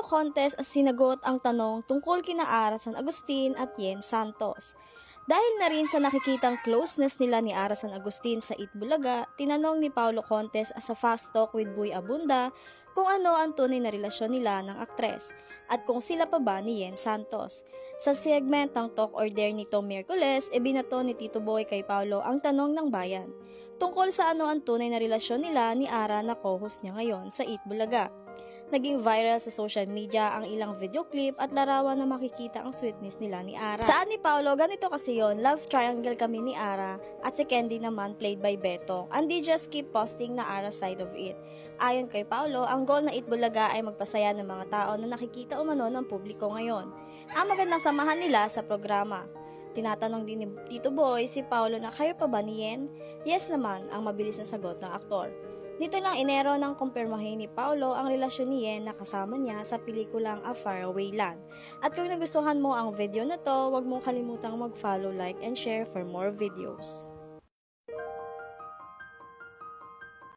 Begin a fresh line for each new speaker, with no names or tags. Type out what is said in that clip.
Paulo Contes sinagot ang tanong tungkol kina Ara San Agustin at Yen Santos. Dahil na rin sa nakikitang closeness nila ni Ara San Agustin sa Itbulaga, tinanong ni Paulo Contes sa Fast Talk with Boy Abunda kung ano ang tunay na relasyon nila ng aktres at kung sila pa ba ni Yen Santos. Sa segment ng Talk or Dare nito Miyerkules, binato ni Tito Boy kay Paulo ang tanong ng bayan tungkol sa ano ang tunay na relasyon nila ni Ara na co-host niya ngayon sa Itbulaga. Naging viral sa social media ang ilang video clip at larawan na makikita ang sweetness nila ni Ara. Saan ni Paulo, ganito kasi yon, love triangle kami ni Ara at si Candy naman played by Beto and they just keep posting na Ara side of it. Ayon kay Paulo, ang goal na Itbulaga ay magpasaya ng mga tao na nakikita umano ng publiko ngayon. Ang magandang samahan nila sa programa. Tinatanong din ni Tito Boy si Paulo na kayo pa ba ni Yen? Yes naman ang mabilis na sagot ng aktor. Nito lang Enero nang kumpirmahin ni Paulo ang relasyon ni Yen na kasama niya sa pelikulang A Faraway Land. At kung nagustuhan mo ang video na to, huwag mong kalimutang mag-follow, like, and share for more videos.